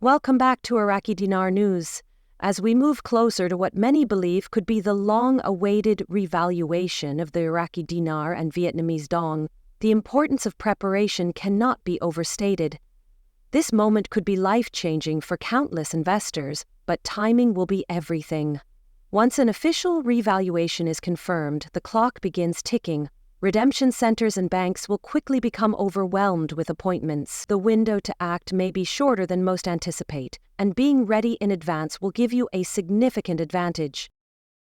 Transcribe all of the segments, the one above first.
Welcome back to Iraqi Dinar News. As we move closer to what many believe could be the long-awaited revaluation of the Iraqi dinar and Vietnamese dong, the importance of preparation cannot be overstated. This moment could be life-changing for countless investors, but timing will be everything. Once an official revaluation is confirmed, the clock begins ticking. Redemption centers and banks will quickly become overwhelmed with appointments. The window to act may be shorter than most anticipate, and being ready in advance will give you a significant advantage.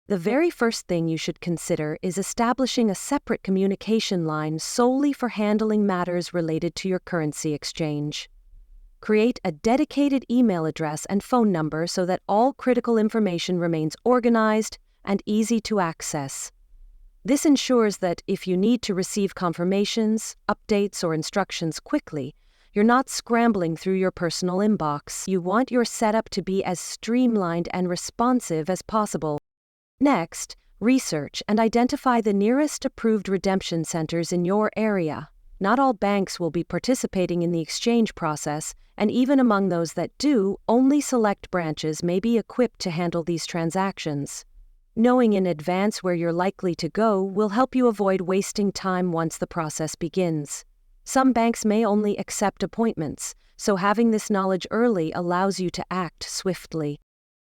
The very first thing you should consider is establishing a separate communication line solely for handling matters related to your currency exchange. Create a dedicated email address and phone number so that all critical information remains organized and easy to access. This ensures that if you need to receive confirmations, updates, or instructions quickly, you're not scrambling through your personal inbox. You want your setup to be as streamlined and responsive as possible. Next, research and identify the nearest approved redemption centers in your area. Not all banks will be participating in the exchange process, and even among those that do, only select branches may be equipped to handle these transactions. Knowing in advance where you're likely to go will help you avoid wasting time once the process begins. Some banks may only accept appointments, so having this knowledge early allows you to act swiftly.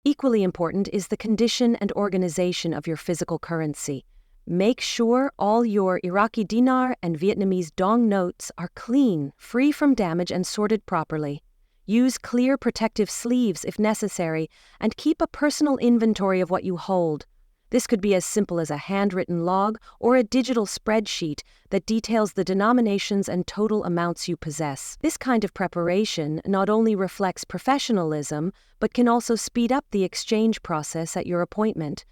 Equally important is the condition and organization of your physical currency. Make sure all your Iraqi dinar and Vietnamese dong notes are clean, free from damage, and sorted properly. Use clear protective sleeves if necessary, and keep a personal inventory of what you hold. This could be as simple as a handwritten log or a digital spreadsheet that details the denominations and total amounts you possess. This kind of preparation not only reflects professionalism, but can also speed up the exchange process at your appointment.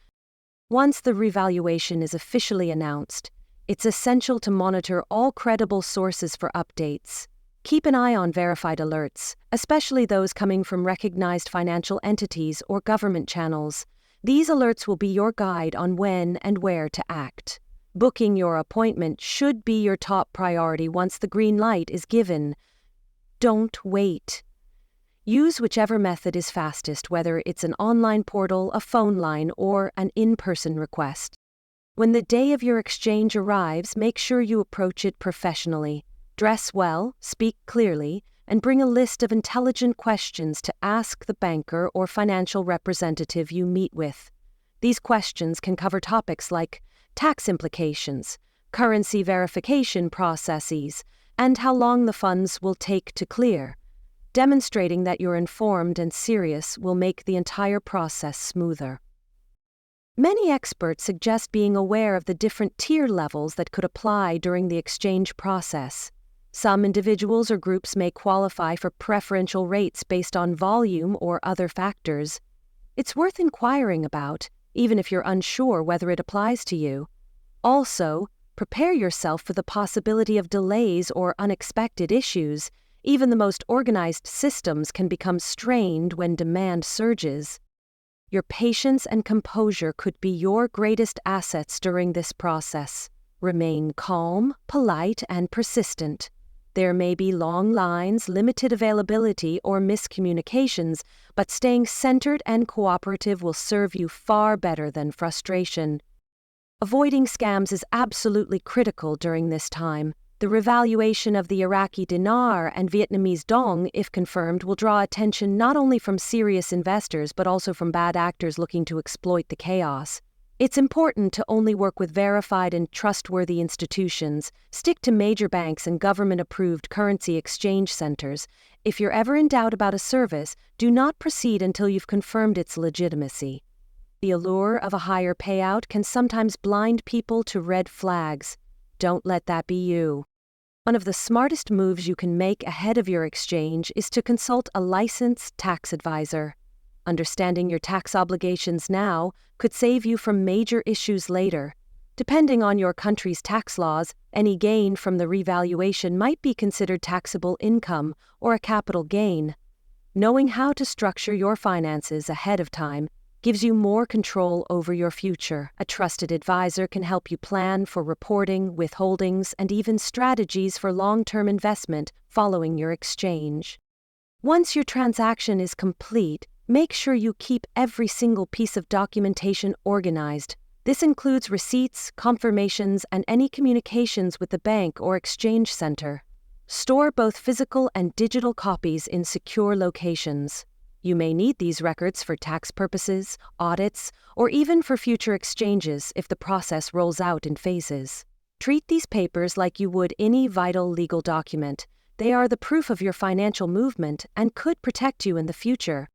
Once the revaluation is officially announced, it's essential to monitor all credible sources for updates. Keep an eye on verified alerts, especially those coming from recognized financial entities or government channels. These alerts will be your guide on when and where to act. Booking your appointment should be your top priority once the green light is given. Don't wait. Use whichever method is fastest, whether it's an online portal, a phone line, or an in-person request. When the day of your exchange arrives, make sure you approach it professionally. Dress well, speak clearly, and bring a list of intelligent questions to ask the banker or financial representative you meet with. These questions can cover topics like tax implications, currency verification processes, and how long the funds will take to clear. Demonstrating that you're informed and serious will make the entire process smoother. Many experts suggest being aware of the different tier levels that could apply during the exchange process. Some individuals or groups may qualify for preferential rates based on volume or other factors. It's worth inquiring about, even if you're unsure whether it applies to you. Also, prepare yourself for the possibility of delays or unexpected issues. Even the most organized systems can become strained when demand surges. Your patience and composure could be your greatest assets during this process. Remain calm, polite, and persistent. There may be long lines, limited availability, or miscommunications, but staying centered and cooperative will serve you far better than frustration. Avoiding scams is absolutely critical during this time. The revaluation of the Iraqi dinar and Vietnamese dong, if confirmed, will draw attention not only from serious investors but also from bad actors looking to exploit the chaos. It's important to only work with verified and trustworthy institutions. Stick to major banks and government-approved currency exchange centers. If you're ever in doubt about a service, do not proceed until you've confirmed its legitimacy. The allure of a higher payout can sometimes blind people to red flags. Don't let that be you. One of the smartest moves you can make ahead of your exchange is to consult a licensed tax advisor. Understanding your tax obligations now could save you from major issues later. Depending on your country's tax laws, any gain from the revaluation might be considered taxable income or a capital gain. Knowing how to structure your finances ahead of time gives you more control over your future. A trusted advisor can help you plan for reporting, withholdings, and even strategies for long-term investment following your exchange. Once your transaction is complete, make sure you keep every single piece of documentation organized. This includes receipts, confirmations, and any communications with the bank or exchange center. Store both physical and digital copies in secure locations. You may need these records for tax purposes, audits, or even for future exchanges if the process rolls out in phases. Treat these papers like you would any vital legal document. They are the proof of your financial movement and could protect you in the future.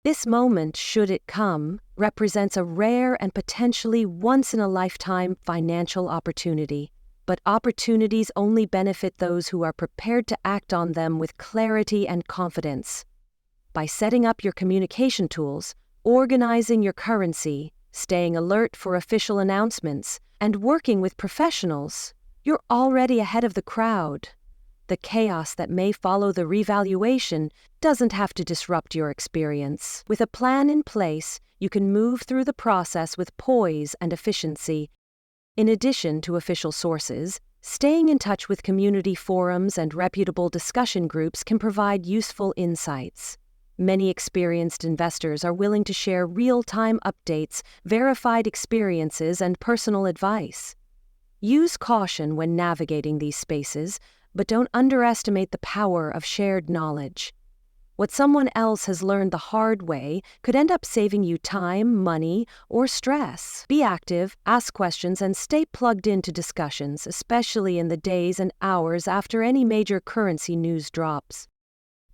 This moment, should it come, represents a rare and potentially once-in-a-lifetime financial opportunity. But opportunities only benefit those who are prepared to act on them with clarity and confidence. By setting up your communication tools, organizing your currency, staying alert for official announcements, and working with professionals, you're already ahead of the crowd. The chaos that may follow the revaluation doesn't have to disrupt your experience. With a plan in place, you can move through the process with poise and efficiency. In addition to official sources, staying in touch with community forums and reputable discussion groups can provide useful insights. Many experienced investors are willing to share real-time updates, verified experiences, and personal advice. Use caution when navigating these spaces, but don't underestimate the power of shared knowledge. What someone else has learned the hard way could end up saving you time, money, or stress. Be active, ask questions, and stay plugged into discussions, especially in the days and hours after any major currency news drops.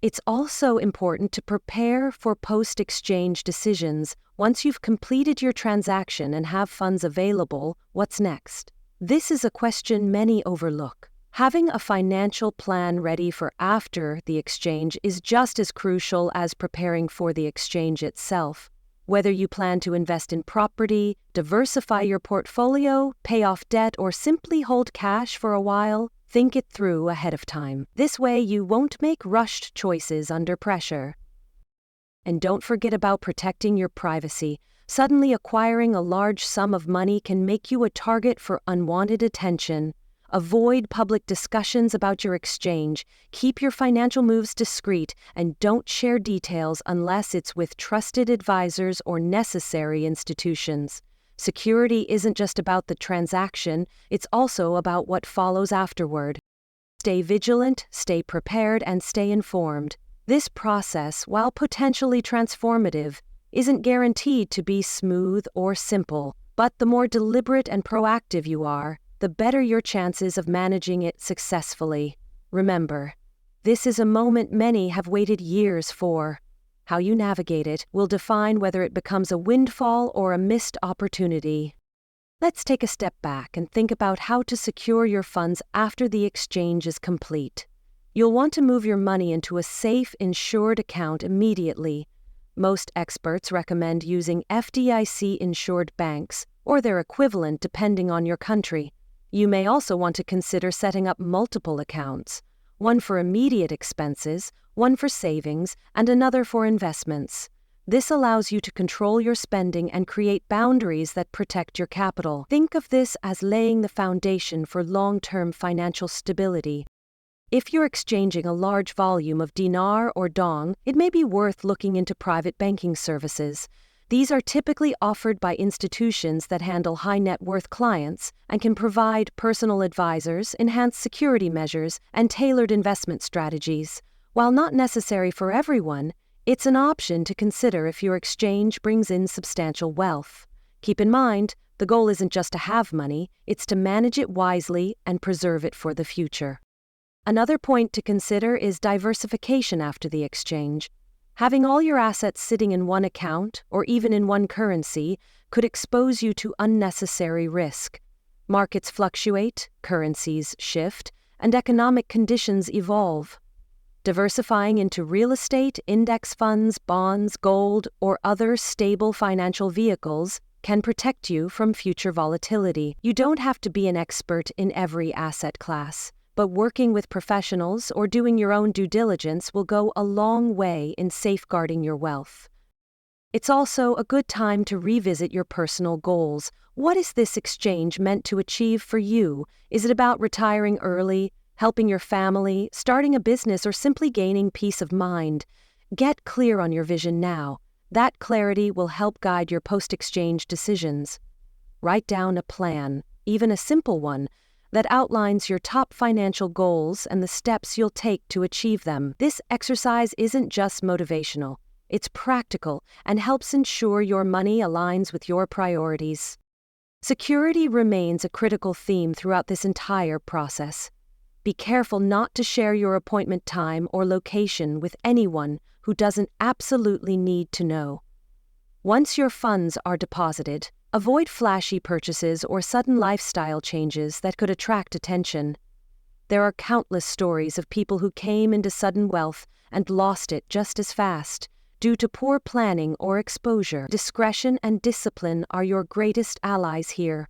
It's also important to prepare for post-exchange decisions. Once you've completed your transaction and have funds available, what's next? This is a question many overlook. Having a financial plan ready for after the exchange is just as crucial as preparing for the exchange itself. Whether you plan to invest in property, diversify your portfolio, pay off debt, or simply hold cash for a while, think it through ahead of time. This way you won't make rushed choices under pressure. And don't forget about protecting your privacy. Suddenly acquiring a large sum of money can make you a target for unwanted attention. Avoid public discussions about your exchange, keep your financial moves discreet, and don't share details unless it's with trusted advisors or necessary institutions. Security isn't just about the transaction, it's also about what follows afterward. Stay vigilant, stay prepared, and stay informed. This process, while potentially transformative, isn't guaranteed to be smooth or simple, but the more deliberate and proactive you are, the better your chances of managing it successfully. Remember, this is a moment many have waited years for. How you navigate it will define whether it becomes a windfall or a missed opportunity. Let's take a step back and think about how to secure your funds after the exchange is complete. You'll want to move your money into a safe, insured account immediately. Most experts recommend using FDIC-insured banks or their equivalent depending on your country. You may also want to consider setting up multiple accounts, one for immediate expenses, one for savings, and another for investments. This allows you to control your spending and create boundaries that protect your capital. Think of this as laying the foundation for long-term financial stability. If you're exchanging a large volume of dinar or dong, it may be worth looking into private banking services. These are typically offered by institutions that handle high-net-worth clients and can provide personal advisors, enhanced security measures, and tailored investment strategies. While not necessary for everyone, it's an option to consider if your exchange brings in substantial wealth. Keep in mind, the goal isn't just to have money, it's to manage it wisely and preserve it for the future. Another point to consider is diversification after the exchange. Having all your assets sitting in one account, or even in one currency, could expose you to unnecessary risk. Markets fluctuate, currencies shift, and economic conditions evolve. Diversifying into real estate, index funds, bonds, gold, or other stable financial vehicles can protect you from future volatility. You don't have to be an expert in every asset class, but working with professionals or doing your own due diligence will go a long way in safeguarding your wealth. It's also a good time to revisit your personal goals. What is this exchange meant to achieve for you? Is it about retiring early, helping your family, starting a business, or simply gaining peace of mind. Get clear on your vision now. That clarity will help guide your post-exchange decisions. Write down a plan, even a simple one, that outlines your top financial goals and the steps you'll take to achieve them. This exercise isn't just motivational, it's practical and helps ensure your money aligns with your priorities. Security remains a critical theme throughout this entire process. Be careful not to share your appointment time or location with anyone who doesn't absolutely need to know. Once your funds are deposited, avoid flashy purchases or sudden lifestyle changes that could attract attention. There are countless stories of people who came into sudden wealth and lost it just as fast, due to poor planning or exposure. Discretion and discipline are your greatest allies here.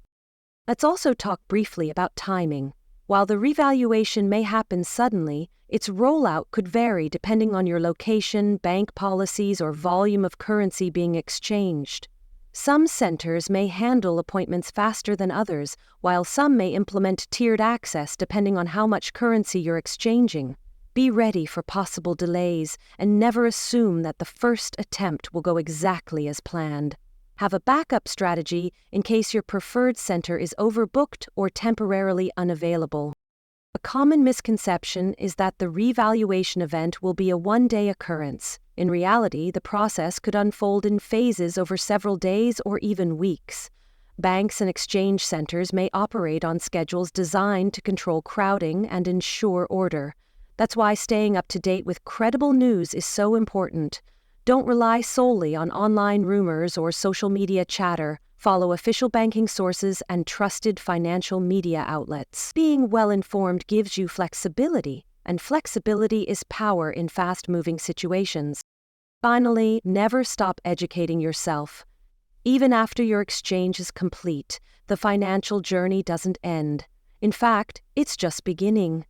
Let's also talk briefly about timing. While the revaluation may happen suddenly, its rollout could vary depending on your location, bank policies, or volume of currency being exchanged. Some centers may handle appointments faster than others, while some may implement tiered access depending on how much currency you're exchanging. Be ready for possible delays and never assume that the first attempt will go exactly as planned. Have a backup strategy in case your preferred center is overbooked or temporarily unavailable. A common misconception is that the revaluation event will be a one-day occurrence. In reality, the process could unfold in phases over several days or even weeks. Banks and exchange centers may operate on schedules designed to control crowding and ensure order. That's why staying up to date with credible news is so important. Don't rely solely on online rumors or social media chatter. Follow official banking sources and trusted financial media outlets. Being well-informed gives you flexibility, and flexibility is power in fast-moving situations. Finally, never stop educating yourself. Even after your exchange is complete, the financial journey doesn't end. In fact, it's just beginning.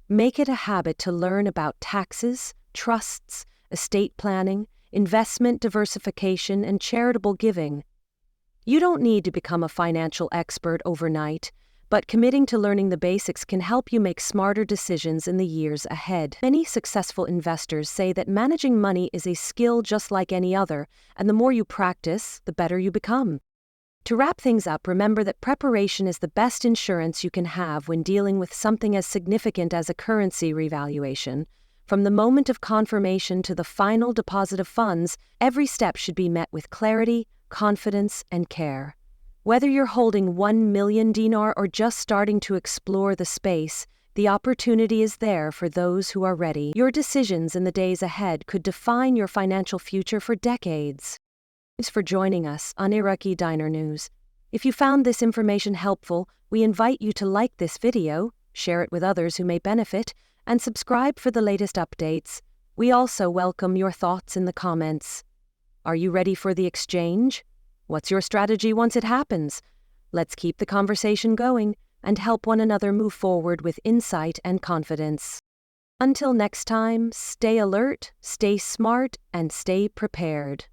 Make it a habit to learn about taxes, trusts, estate planning, investment diversification, and charitable giving. You don't need to become a financial expert overnight, but committing to learning the basics can help you make smarter decisions in the years ahead. Many successful investors say that managing money is a skill just like any other, and the more you practice, the better you become. To wrap things up, remember that preparation is the best insurance you can have when dealing with something as significant as a currency revaluation. From the moment of confirmation to the final deposit of funds, every step should be met with clarity, confidence, and care. Whether you're holding 1 million dinar or just starting to explore the space, the opportunity is there for those who are ready. Your decisions in the days ahead could define your financial future for decades. Thanks for joining us on Iraqi Dinar News. If you found this information helpful, we invite you to like this video, share it with others who may benefit, and subscribe for the latest updates. We also welcome your thoughts in the comments. Are you ready for the exchange? What's your strategy once it happens? Let's keep the conversation going and help one another move forward with insight and confidence. Until next time, stay alert, stay smart, and stay prepared.